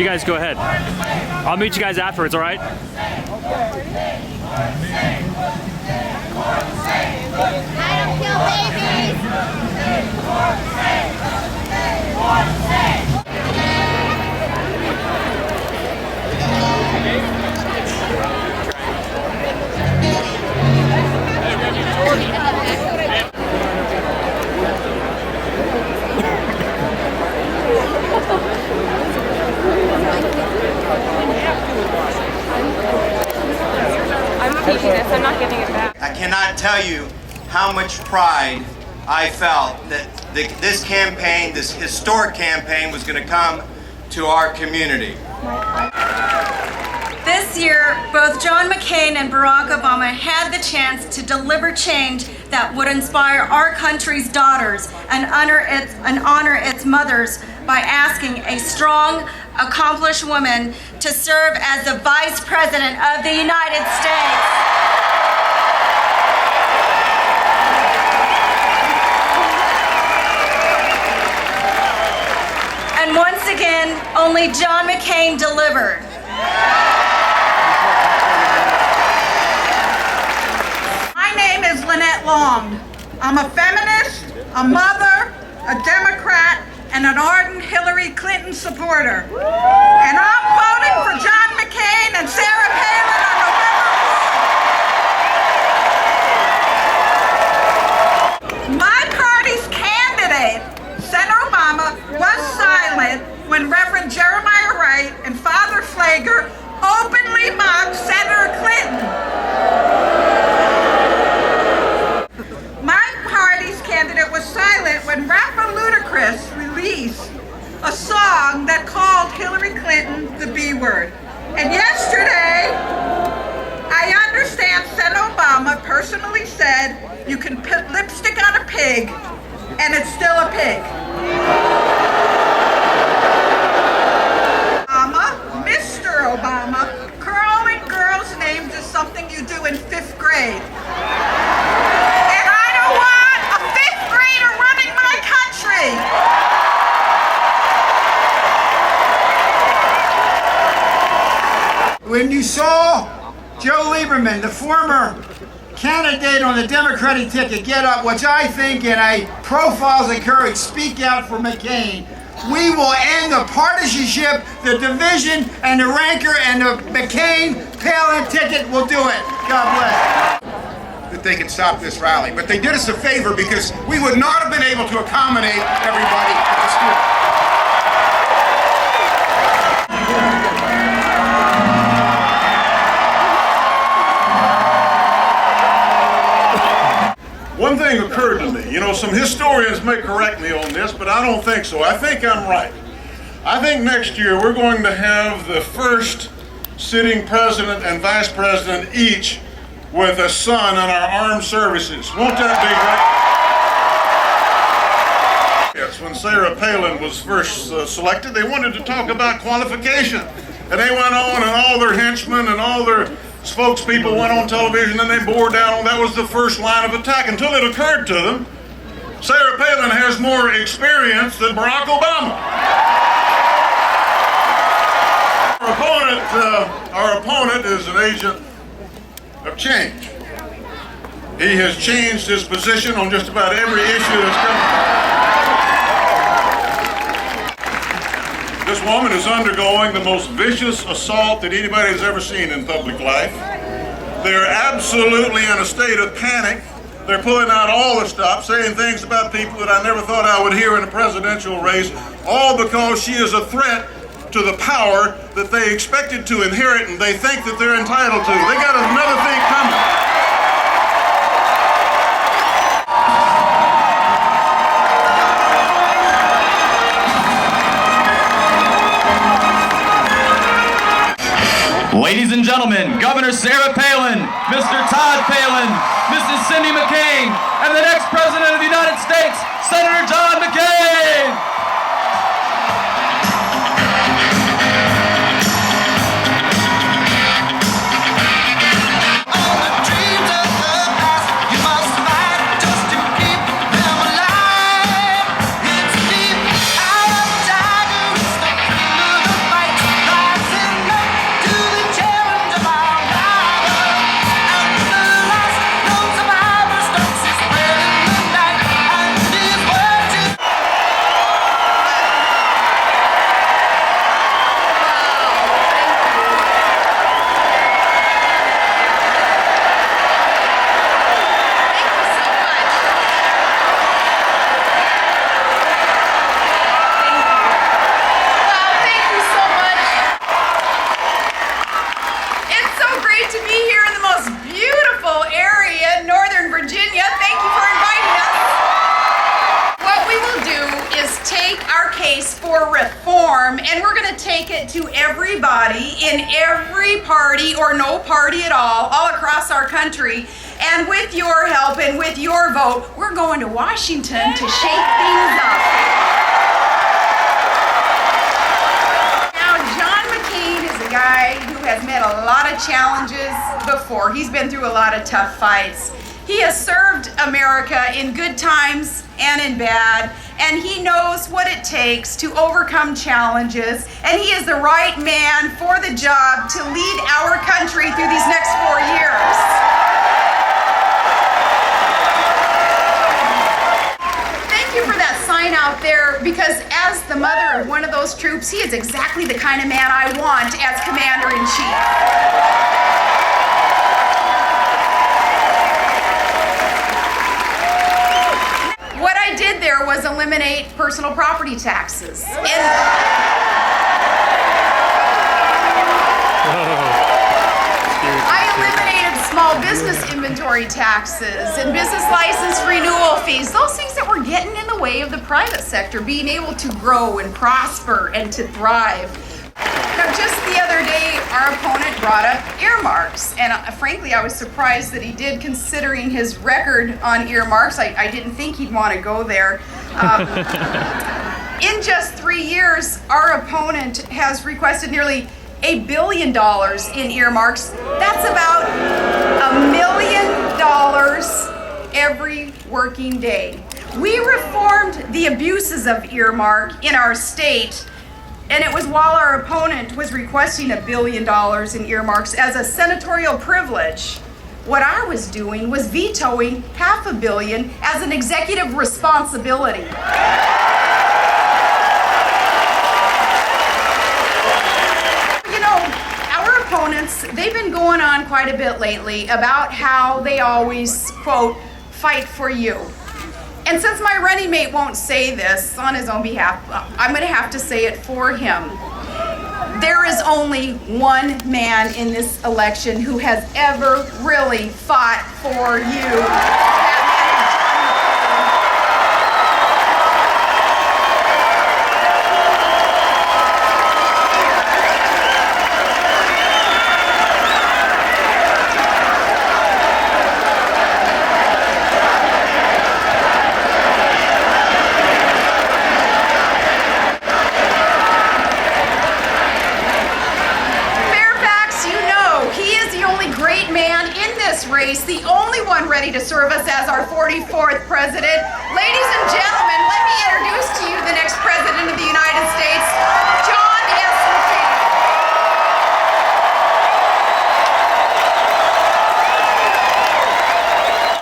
guys go ahead. I'll meet you guys afterwards, all right? I don't kill I'm repeating this, I'm not giving it back. I cannot tell you how much pride I felt that this campaign, this historic campaign, was going to come to our community. This year, both John McCain and Barack Obama had the chance to deliver change that would inspire our country's daughters and honor its mothers by asking a strong, accomplished woman to serve as the Vice President of the United States. And once again, only John McCain delivered. My name is Lynette Long. I'm a feminist, a mother, a Democrat, and an ardent Hillary Clinton supporter. And I'm voting for John McCain and Sarah Palin on November 4th. My party's candidate, Senator Obama, was silent when Reverend Jeremiah Wright and Father Flager openly mocked Senator Clinton. My party's candidate was silent when rapper Ludacris released a song that called Hillary Clinton the B word. And yesterday, I understand Senator Obama personally said you can put lipstick on a pig and it's still a pig. Mr. Obama, curling girls' names is something you do in 5th grade. And I don't want a 5th grader running my country. When you saw Joe Lieberman, the former candidate on the Democratic ticket, get up, which I think in a profiles of courage, speak out for McCain, we will end the partisanship, the division, and the rancor, and the McCain Palin ticket will do it. God bless. That they could stop this rally, but they did us a favor because we would not have been able to accommodate everybody at the school. One thing occurred to me. You know, some historians may correct me on this, but I don't think so. I think I'm right. I think next year we're going to have the first sitting president and vice president each with a son in our armed services. Won't that be great? Yes, when Sarah Palin was first selected, they wanted to talk about qualification. And they went on, and all their henchmen and all their spokespeople went on television and they bore down on that was the first line of attack until it occurred to them, Sarah Palin has more experience than Barack Obama. Our opponent is an agent of change. He has changed his position on just about every issue that's coming. This woman is undergoing the most vicious assault that anybody has ever seen in public life. They're absolutely in a state of panic. They're pulling out all the stops, saying things about people that I never thought I would hear in a presidential race, all because she is a threat to the power that they expected to inherit and they think that they're entitled to. They got another thing coming. Ladies and gentlemen, Governor Sarah Palin, Mr. Todd Palin, Mrs. Cindy McCain, and the next President of the United States, Senator John McCain! reform, and we're going to take it to everybody in every party or no party at all across our country. And with your help and with your vote, we're going to Washington to shake things up. Now, John McCain is a guy who has met a lot of challenges before. He's been through a lot of tough fights. He has served America in good times and in bad, and he knows what it takes to overcome challenges, and he is the right man for the job to lead our country through these next 4 years. Thank you for that sign out there, because as the mother of one of those troops, he is exactly the kind of man I want as Commander-in-Chief. What I did there was eliminate personal property taxes. I eliminated small business inventory taxes and business license renewal fees, those things that were getting in the way of the private sector being able to grow and prosper and to thrive. Now, just the other day, our opponent brought up earmarks, and frankly, I was surprised that he did, considering his record on earmarks. I didn't think he'd want to go there. In just 3 years, our opponent has requested nearly $1 billion in earmarks. That's about $1 million every working day. We reformed the abuses of earmark in our state, and it was while our opponent was requesting $1 billion in earmarks as a senatorial privilege. What I was doing was vetoing $500 million as an executive responsibility. You know, our opponents, they've been going on quite a bit lately about how they always, quote, fight for you. And since my running mate won't say this on his own behalf, I'm going to have to say it for him. There is only one man in this election who has ever really fought for you. Race, the only one ready to serve us as our 44th president. Ladies and gentlemen, let me introduce to you the next president of the United States,